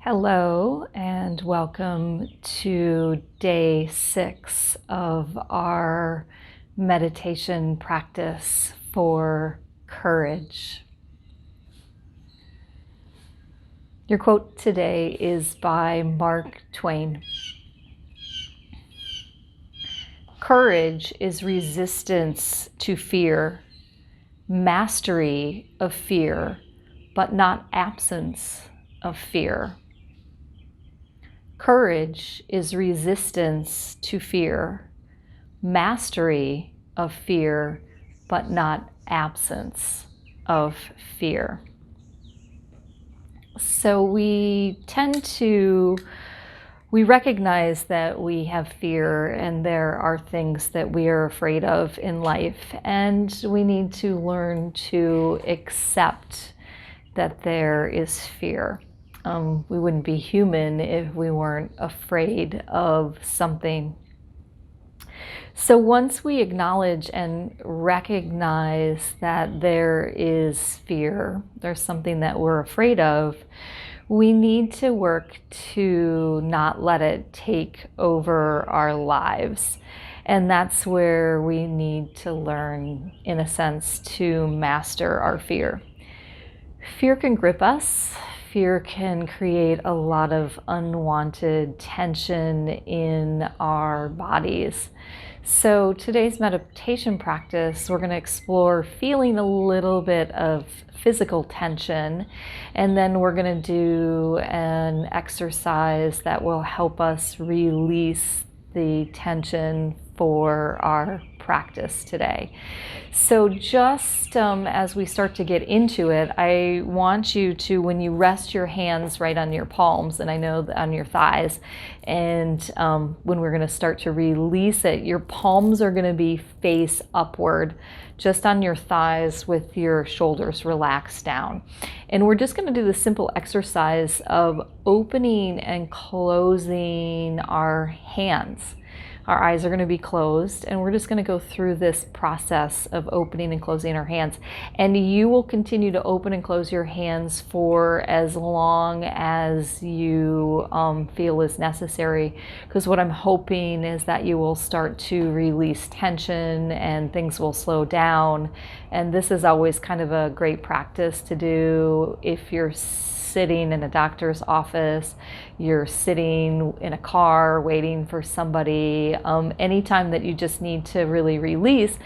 Hello, and welcome to day 6 of our meditation practice for courage. Your quote today is by Mark Twain. Courage is resistance to fear, mastery of fear, but not absence of fear. Courage is resistance to fear, mastery of fear, but not absence of fear. So we recognize that we have fear and there are things that we are afraid of in life, and we need to learn to accept that there is fear. We wouldn't be human if we weren't afraid of something. So once we acknowledge and recognize that there is fear, there's something that we're afraid of, we need to work to not let it take over our lives. And that's where we need to learn, in a sense, to master our fear. Fear can grip us. Fear can create a lot of unwanted tension in our bodies. So today's meditation practice, we're going to explore feeling a little bit of physical tension, and then we're going to do an exercise that will help us release the tension for our practice today. So just as we start to get into it, I want you to, when you rest your hands right on your palms, and I know on your thighs, and when we're going to start to release it, your palms are going to be face upward, just on your thighs with your shoulders relaxed down. And we're just going to do the simple exercise of opening and closing our hands. Our eyes are going to be closed, and we're just going to go through this process of opening and closing our hands. And you will continue to open and close your hands for as long as you feel is necessary, because what I'm hoping is that you will start to release tension and things will slow down. And this is always kind of a great practice to do if you're sitting in a doctor's office, you're sitting in a car waiting for somebody, anytime that you just need to really release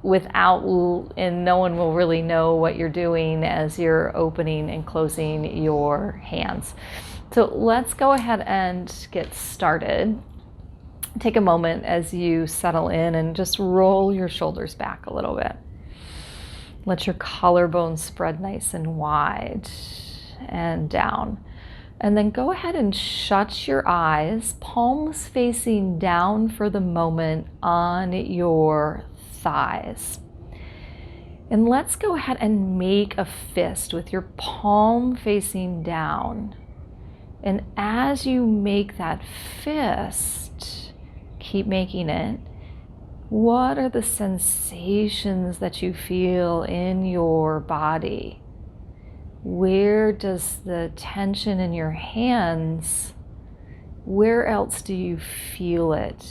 and no one will really know what you're doing as you're opening and closing your hands. So let's go ahead and get started. Take a moment as you settle in and just roll your shoulders back a little bit. Let your collarbones spread nice and wide and down. And then go ahead and shut your eyes, palms facing down for the moment on your thighs. And let's go ahead and make a fist with your palm facing down. And as you make that fist, keep making it. What are the sensations that you feel in your body? Where does the tension in your hands, where else do you feel it?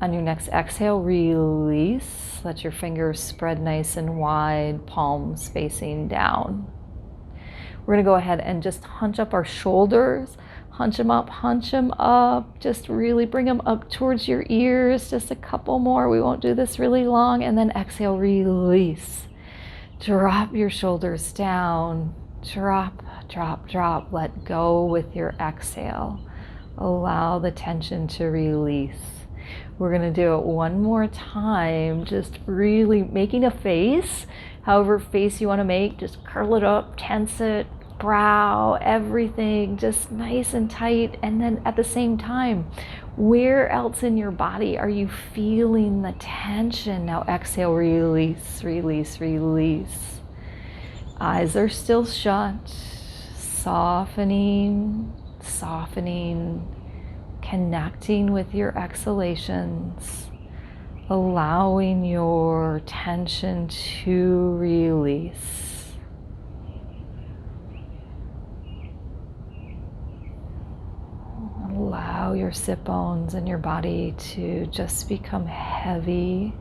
On your next exhale, release. Let your fingers spread nice and wide, palms facing down. We're going to go ahead and just hunch up our shoulders. Hunch them up. Just really bring them up towards your ears. Just a couple more. We won't do this really long. And then exhale, release. Drop your shoulders down. Drop. Let go with your exhale. Allow the tension to release. We're going to do it one more time, just really making a face. However face you want to make, just curl it up, tense it, brow, everything just nice and tight. And then at the same time, where else in your body are you feeling the tension? Now exhale, release. Eyes are still shut, softening, connecting with your exhalations, allowing your tension to release. allow your sit bones and your body to just become heavy.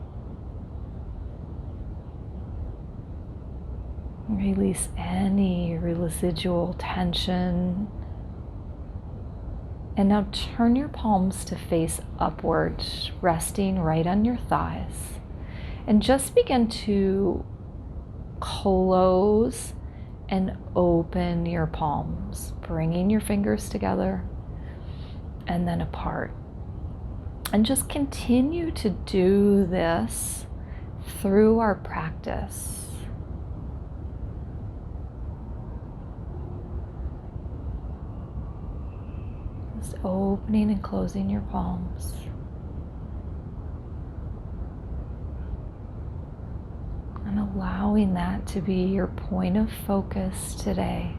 Release any residual tension. And now turn your palms to face upward, resting right on your thighs. And just begin to close and open your palms, bringing your fingers together and then apart. And just continue to do this through our practice. Just opening and closing your palms. And allowing that to be your point of focus today.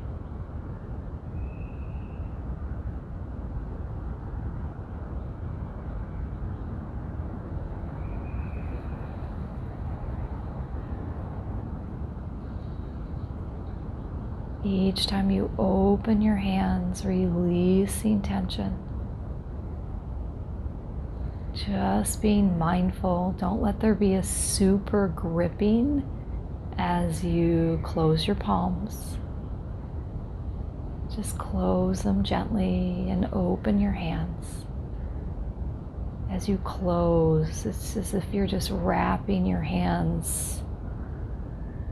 Each time you open your hands, releasing tension. Just being mindful. Don't let there be a super gripping as you close your palms. Just close them gently and open your hands. As you close, it's as if you're just wrapping your hands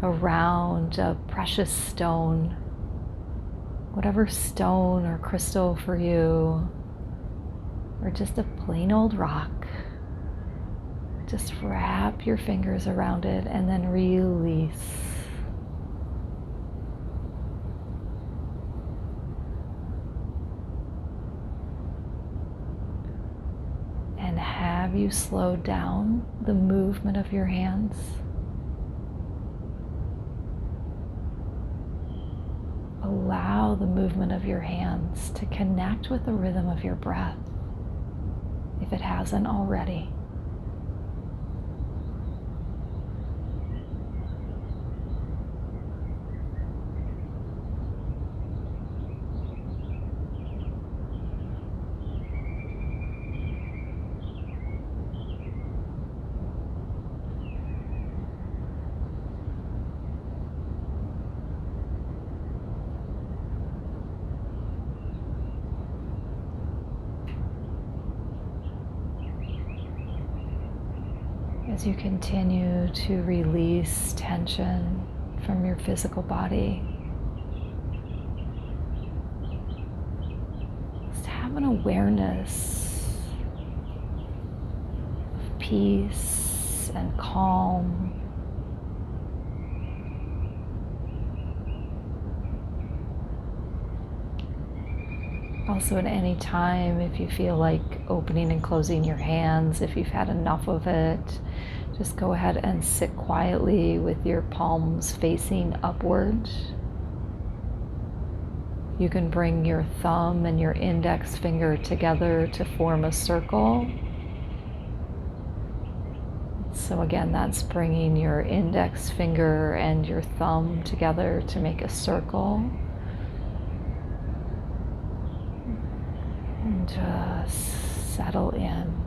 around a precious stone, whatever stone or crystal for you, or just a plain old rock. Just wrap your fingers around it and then release. And have you slowed down the movement of your hands? Allow the movement of your hands to connect with the rhythm of your breath, if it hasn't already. As you continue to release tension from your physical body, just have an awareness of peace and calm. Also, at any time, if you feel like opening and closing your hands, if you've had enough of it, just go ahead and sit quietly with your palms facing upward. You can bring your thumb and your index finger together to form a circle. So again, that's bringing your index finger and your thumb together to make a circle. And just settle in.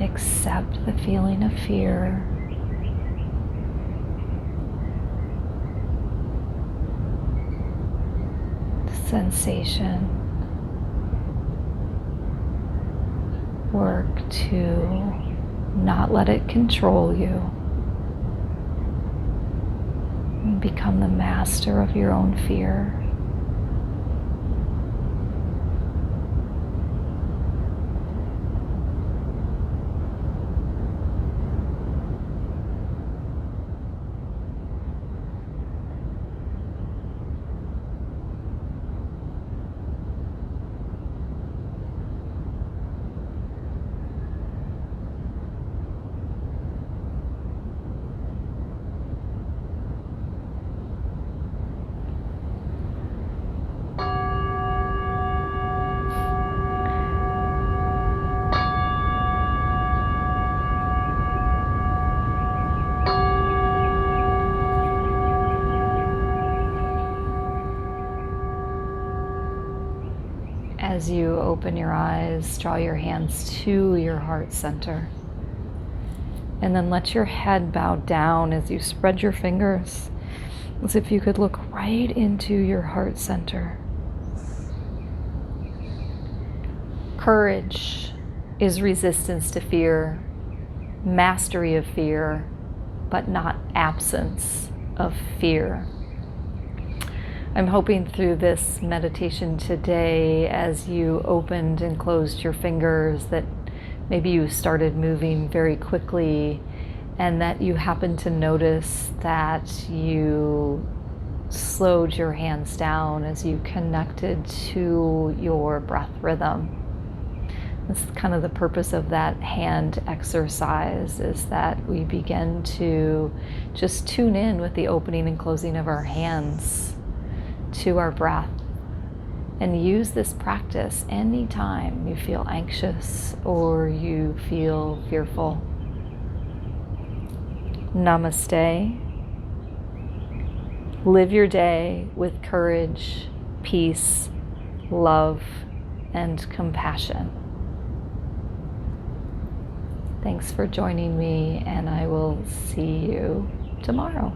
accept the feeling of fear. The sensation. Work to not let it control you. And become the master of your own fear. As you open your eyes, draw your hands to your heart center. And then let your head bow down as you spread your fingers, as if you could look right into your heart center. Courage is resistance to fear, mastery of fear, but not absence of fear. I'm hoping through this meditation today, as you opened and closed your fingers, that maybe you started moving very quickly and that you happened to notice that you slowed your hands down as you connected to your breath rhythm. That's kind of the purpose of that hand exercise, is that we begin to just tune in with the opening and closing of our hands to our breath, and use this practice anytime you feel anxious or you feel fearful. Namaste. Live your day with courage, peace, love, and compassion. Thanks for joining me, and I will see you tomorrow.